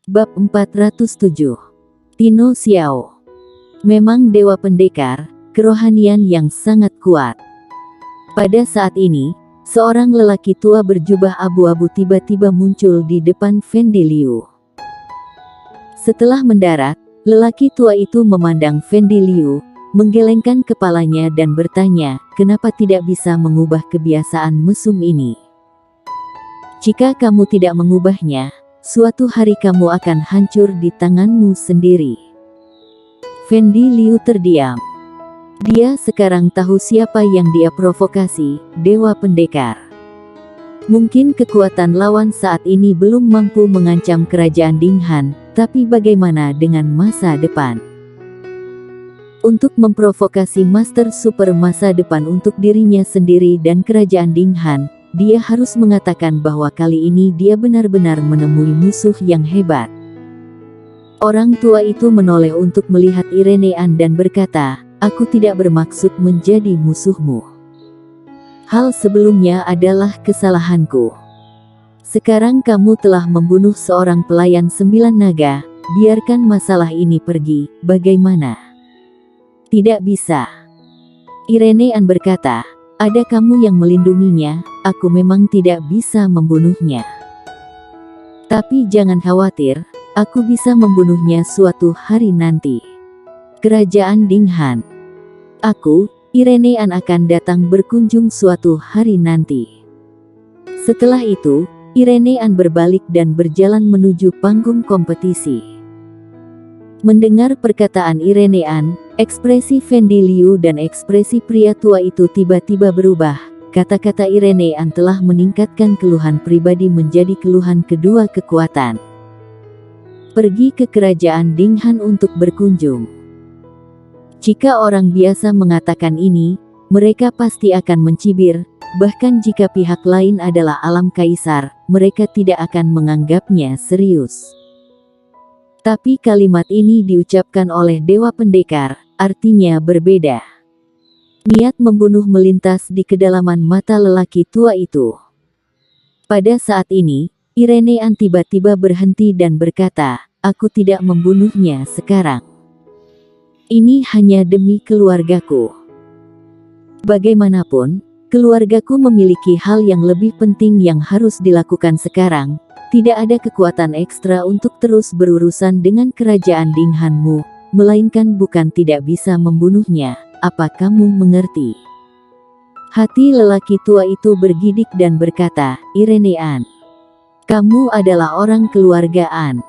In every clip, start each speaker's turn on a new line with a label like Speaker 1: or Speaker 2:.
Speaker 1: Bab 407. Tino Xiao. Memang dewa pendekar, kerohanian yang sangat kuat. Pada saat ini, seorang lelaki tua berjubah abu-abu tiba-tiba muncul di depan Fendi Liu. Setelah mendarat, lelaki tua itu memandang Fendi Liu, menggelengkan kepalanya dan bertanya, kenapa tidak bisa mengubah kebiasaan mesum ini? Jika kamu tidak mengubahnya, suatu hari kamu akan hancur di tanganmu sendiri. Fendi Liu terdiam. Dia sekarang tahu siapa yang dia provokasi, dewa pendekar. Mungkin kekuatan lawan saat ini belum mampu mengancam kerajaan Dinghan, tapi bagaimana dengan masa depan? Untuk memprovokasi Master Super masa depan untuk dirinya sendiri dan kerajaan Dinghan, dia harus mengatakan bahwa kali ini dia benar-benar menemui musuh yang hebat. Orang tua itu menoleh untuk melihat Irenean dan berkata, aku tidak bermaksud menjadi musuhmu. Hal sebelumnya adalah kesalahanku. Sekarang kamu telah membunuh seorang pelayan 9 naga, biarkan masalah ini pergi, bagaimana? Tidak bisa. Irenean berkata, ada kamu yang melindunginya, aku memang tidak bisa membunuhnya. Tapi jangan khawatir, aku bisa membunuhnya suatu hari nanti. Kerajaan Dinghan. Aku, Irenean akan datang berkunjung suatu hari nanti. Setelah itu, Irenean berbalik dan berjalan menuju panggung kompetisi. Mendengar perkataan Irenean, ekspresi Fendi Liu dan ekspresi pria tua itu tiba-tiba berubah. Kata-kata Irenean telah meningkatkan keluhan pribadi menjadi keluhan kedua kekuatan. Pergi ke kerajaan Dinghan untuk berkunjung. Jika orang biasa mengatakan ini, mereka pasti akan mencibir, bahkan jika pihak lain adalah alam kaisar, mereka tidak akan menganggapnya serius. Tapi kalimat ini diucapkan oleh dewa pendekar, artinya berbeda. Niat membunuh melintas di kedalaman mata lelaki tua itu. Pada saat ini, Irenean tiba-tiba berhenti dan berkata, aku tidak membunuhnya sekarang. Ini hanya demi keluargaku. Bagaimanapun, keluargaku memiliki hal yang lebih penting yang harus dilakukan sekarang. Tidak ada kekuatan ekstra untuk terus berurusan dengan kerajaan Dinghanmu, melainkan bukan tidak bisa membunuhnya. Apa kamu mengerti? Hati lelaki tua itu bergidik dan berkata, Irenean, kamu adalah orang keluargaan.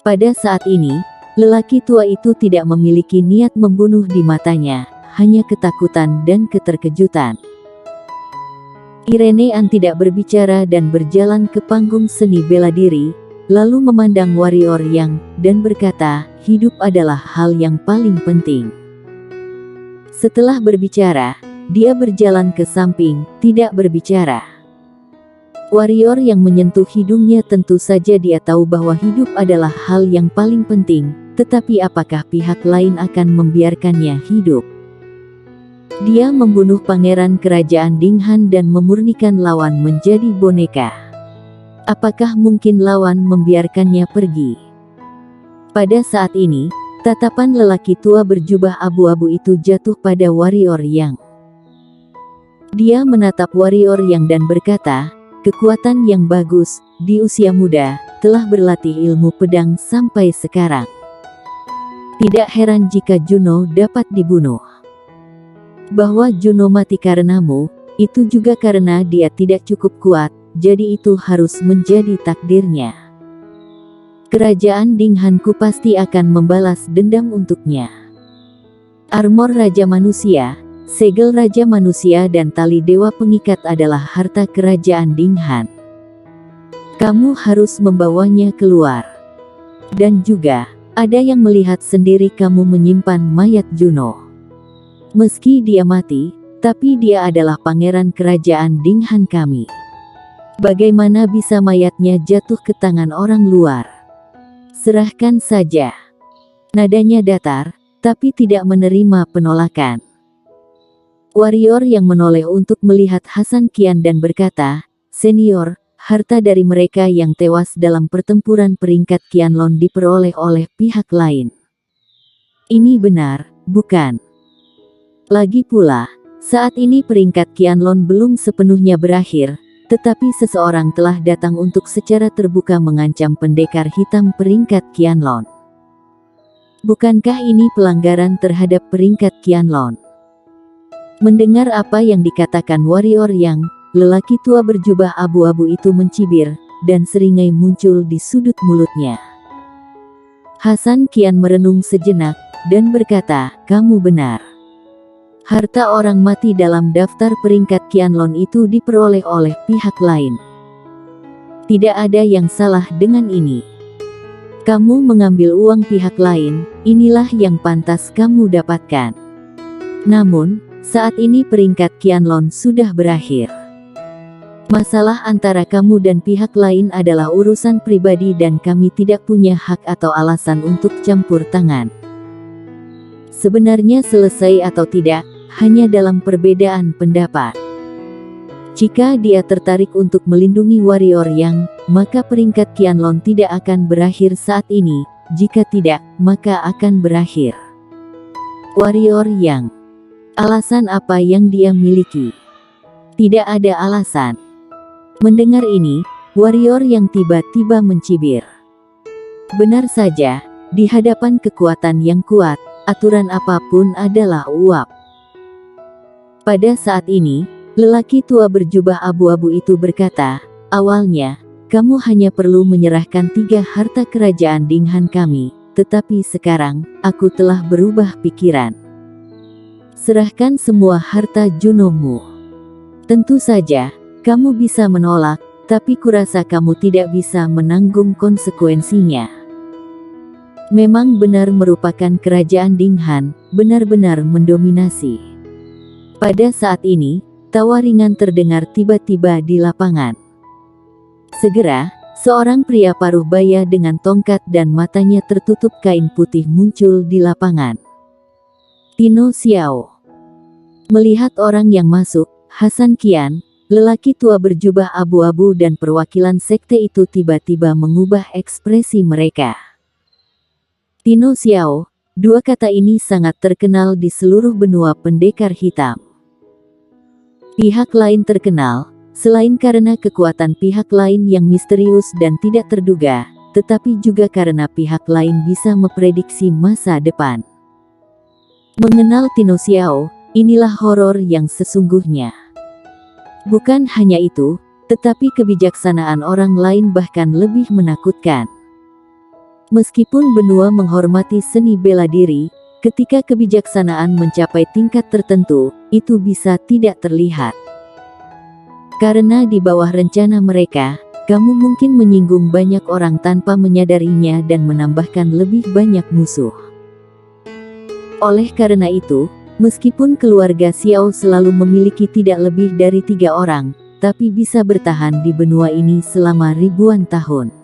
Speaker 1: Pada saat ini, lelaki tua itu tidak memiliki niat membunuh di matanya, hanya ketakutan dan keterkejutan. Irenean tidak berbicara dan berjalan ke panggung seni bela diri, lalu memandang warrior Yang, dan berkata, hidup adalah hal yang paling penting. Setelah berbicara, dia berjalan ke samping, tidak berbicara. Warrior yang menyentuh hidungnya tentu saja dia tahu bahwa hidup adalah hal yang paling penting, tetapi apakah pihak lain akan membiarkannya hidup? Dia membunuh pangeran kerajaan Dinghan dan memurnikan lawan menjadi boneka. Apakah mungkin lawan membiarkannya pergi? Pada saat ini, tatapan lelaki tua berjubah abu-abu itu jatuh pada warrior Yang. Dia menatap warrior Yang dan berkata, kekuatan yang bagus, di usia muda, telah berlatih ilmu pedang sampai sekarang. Tidak heran jika Juno dapat dibunuh. Bahwa Juno mati karenamu, itu juga karena dia tidak cukup kuat, jadi itu harus menjadi takdirnya. Kerajaan Dinghanku pasti akan membalas dendam untuknya. Armor Raja Manusia, segel Raja Manusia dan tali Dewa Pengikat adalah harta kerajaan Dinghan. Kamu harus membawanya keluar. Dan juga, ada yang melihat sendiri kamu menyimpan mayat Juno. Meski dia mati, tapi dia adalah pangeran kerajaan Dinghan kami. Bagaimana bisa mayatnya jatuh ke tangan orang luar? Serahkan saja. Nadanya datar, tapi tidak menerima penolakan. Warrior yang menoleh untuk melihat Hasan Kian dan berkata, senior, harta dari mereka yang tewas dalam pertempuran peringkat Qianlong diperoleh oleh pihak lain. Ini benar, bukan? Lagi pula, saat ini peringkat Qianlong belum sepenuhnya berakhir, tetapi seseorang telah datang untuk secara terbuka mengancam pendekar hitam peringkat Qianlong. Bukankah ini pelanggaran terhadap peringkat Qianlong? Mendengar apa yang dikatakan warrior yang lelaki tua berjubah abu-abu itu mencibir, dan seringai muncul di sudut mulutnya. Hasan Qian merenung sejenak, dan berkata, "Kamu benar. Harta orang mati dalam daftar peringkat Qianlong itu diperoleh oleh pihak lain. Tidak ada yang salah dengan ini. Kamu mengambil uang pihak lain, inilah yang pantas kamu dapatkan. Namun, saat ini peringkat Qianlong sudah berakhir. Masalah antara kamu dan pihak lain adalah urusan pribadi dan kami tidak punya hak atau alasan untuk campur tangan. Sebenarnya selesai atau tidak, hanya dalam perbedaan pendapat. Jika dia tertarik untuk melindungi warrior yang, maka peringkat Qianlong tidak akan berakhir saat ini, jika tidak, maka akan berakhir." Warrior yang, alasan apa yang dia miliki? Tidak ada alasan. Mendengar ini, warrior yang tiba-tiba mencibir. Benar saja, di hadapan kekuatan yang kuat, aturan apapun adalah uap. Pada saat ini, lelaki tua berjubah abu-abu itu berkata, "Awalnya, kamu hanya perlu menyerahkan 3 harta kerajaan Dinghan kami, tetapi sekarang, aku telah berubah pikiran. Serahkan semua harta Junomu. Tentu saja, kamu bisa menolak, tapi kurasa kamu tidak bisa menanggung konsekuensinya." Memang benar merupakan kerajaan Dinghan, benar-benar mendominasi. Pada saat ini, tawa ringan terdengar tiba-tiba di lapangan. Segera, seorang pria paruh baya dengan tongkat dan matanya tertutup kain putih muncul di lapangan. Tino Xiao. Melihat orang yang masuk, Hasan Qian, lelaki tua berjubah abu-abu dan perwakilan sekte itu tiba-tiba mengubah ekspresi mereka. Tino Xiao, 2 kata ini sangat terkenal di seluruh benua pendekar hitam. Pihak lain terkenal, selain karena kekuatan pihak lain yang misterius dan tidak terduga, tetapi juga karena pihak lain bisa memprediksi masa depan. Mengenal Tino Xiao, inilah horor yang sesungguhnya. Bukan hanya itu, tetapi kebijaksanaan orang lain bahkan lebih menakutkan. Meskipun benua menghormati seni bela diri, ketika kebijaksanaan mencapai tingkat tertentu, itu bisa tidak terlihat. Karena di bawah rencana mereka, kamu mungkin menyinggung banyak orang tanpa menyadarinya dan menambahkan lebih banyak musuh. Oleh karena itu, meskipun keluarga Xiao selalu memiliki tidak lebih dari 3 orang, tapi bisa bertahan di benua ini selama ribuan tahun.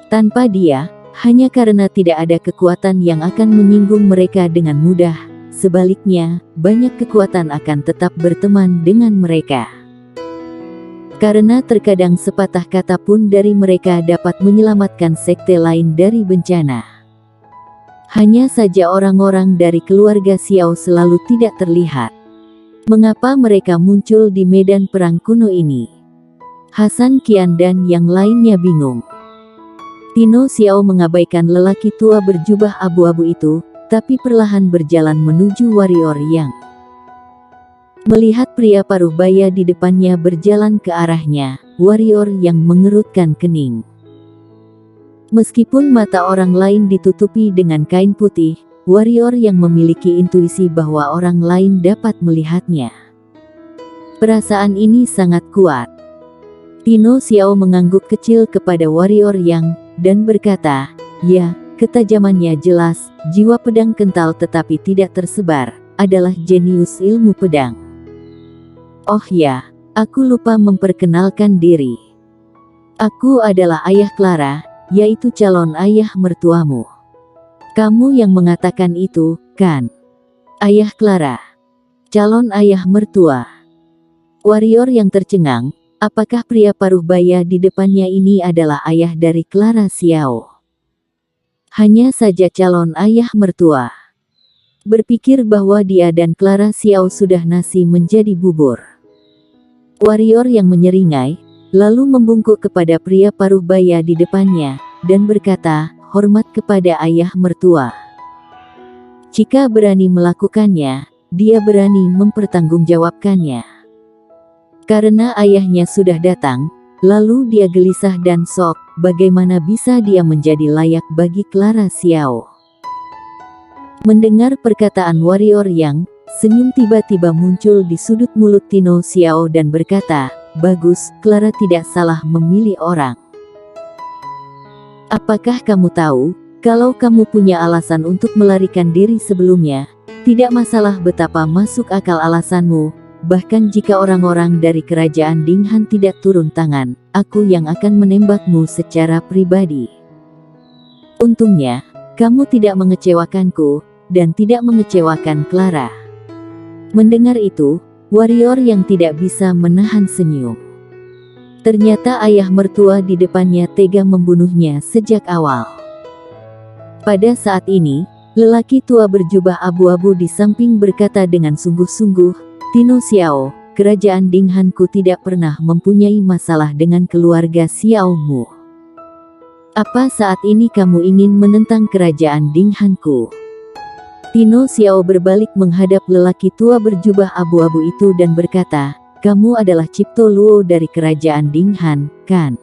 Speaker 1: Tanpa dia, hanya karena tidak ada kekuatan yang akan menyinggung mereka dengan mudah, sebaliknya, banyak kekuatan akan tetap berteman dengan mereka. Karena terkadang sepatah kata pun dari mereka dapat menyelamatkan sekte lain dari bencana. Hanya saja orang-orang dari keluarga Xiao selalu tidak terlihat. Mengapa mereka muncul di medan perang kuno ini? Hasan Qian dan yang lainnya bingung. Tino Xiao mengabaikan lelaki tua berjubah abu-abu itu, tapi perlahan berjalan menuju warrior yang. Melihat pria paruh baya di depannya berjalan ke arahnya, warrior yang mengerutkan kening. Meskipun mata orang lain ditutupi dengan kain putih, warrior yang memiliki intuisi bahwa orang lain dapat melihatnya. Perasaan ini sangat kuat. Tino Xiao mengangguk kecil kepada warrior yang, dan berkata, "Ya, ketajamannya jelas, jiwa pedang kental tetapi tidak tersebar, adalah jenius ilmu pedang. Oh ya, aku lupa memperkenalkan diri. Aku adalah Ayah Clara, yaitu calon ayah mertuamu." "Kamu yang mengatakan itu, kan?" "Ayah Clara. Calon ayah mertua." Warrior yang tercengang, Apakah pria paruh baya di depannya ini adalah ayah dari Clara Xiao? Hanya saja calon ayah mertua. Berpikir bahwa dia dan Clara Xiao sudah nasi menjadi bubur. Warrior yang menyeringai, lalu membungkuk kepada pria paruh baya di depannya, dan berkata, hormat kepada ayah mertua. Jika berani melakukannya, dia berani mempertanggungjawabkannya. Karena ayahnya sudah datang, lalu dia gelisah dan shock, bagaimana bisa dia menjadi layak bagi Clara Xiao. Mendengar perkataan warrior yang, senyum tiba-tiba muncul di sudut mulut Tino Xiao dan berkata, bagus, Clara tidak salah memilih orang. Apakah kamu tahu, kalau kamu punya alasan untuk melarikan diri sebelumnya, tidak masalah betapa masuk akal alasanmu, bahkan jika orang-orang dari kerajaan Dinghan tidak turun tangan, aku yang akan menembakmu secara pribadi. Untungnya, kamu tidak mengecewakanku, dan tidak mengecewakan Clara. Mendengar itu, warrior yang tidak bisa menahan senyum. Ternyata ayah mertua di depannya tega membunuhnya sejak awal. Pada saat ini, lelaki tua berjubah abu-abu di samping berkata dengan sungguh-sungguh, Tino Xiao, kerajaan Dinghanku tidak pernah mempunyai masalah dengan keluarga Xiao Mu. Apa saat ini kamu ingin menentang kerajaan Dinghanku? Tino Xiao berbalik menghadap lelaki tua berjubah abu-abu itu dan berkata, kamu adalah Cipto Luo dari kerajaan Dinghan, kan?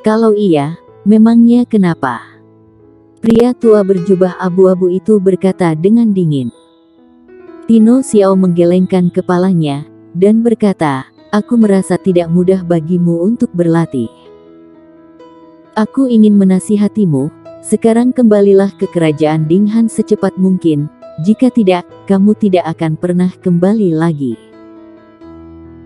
Speaker 1: Kalau iya, memangnya kenapa? Pria tua berjubah abu-abu itu berkata dengan dingin. Tino Xiao menggelengkan kepalanya, dan berkata, aku merasa tidak mudah bagimu untuk berlatih. Aku ingin menasihatimu, sekarang kembalilah ke kerajaan Dinghan secepat mungkin, jika tidak, kamu tidak akan pernah kembali lagi.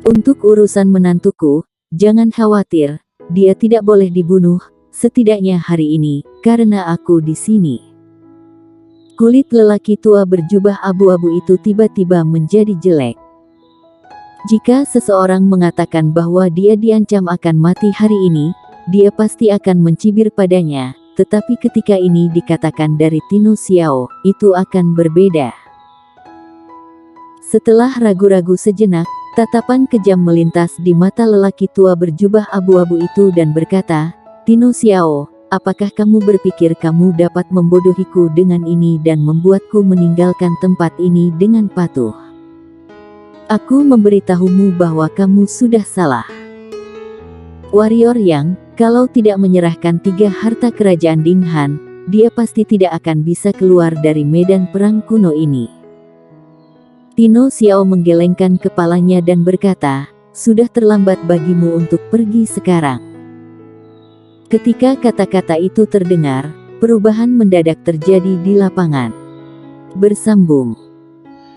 Speaker 1: Untuk urusan menantuku, jangan khawatir, dia tidak boleh dibunuh, setidaknya hari ini, karena aku di sini. Kulit lelaki tua berjubah abu-abu itu tiba-tiba menjadi jelek. Jika seseorang mengatakan bahwa dia diancam akan mati hari ini, dia pasti akan mencibir padanya, tetapi ketika ini dikatakan dari Tino Xiao, itu akan berbeda. Setelah ragu-ragu sejenak, tatapan kejam melintas di mata lelaki tua berjubah abu-abu itu dan berkata, Tino Xiao, apakah kamu berpikir kamu dapat membodohiku dengan ini dan membuatku meninggalkan tempat ini dengan patuh? Aku memberitahumu bahwa kamu sudah salah. Warrior yang, kalau tidak menyerahkan 3 harta kerajaan Dinghan, dia pasti tidak akan bisa keluar dari medan perang kuno ini. Tino Xiao menggelengkan kepalanya dan berkata, sudah terlambat bagimu untuk pergi sekarang. Ketika kata-kata itu terdengar, perubahan mendadak terjadi di lapangan. Bersambung.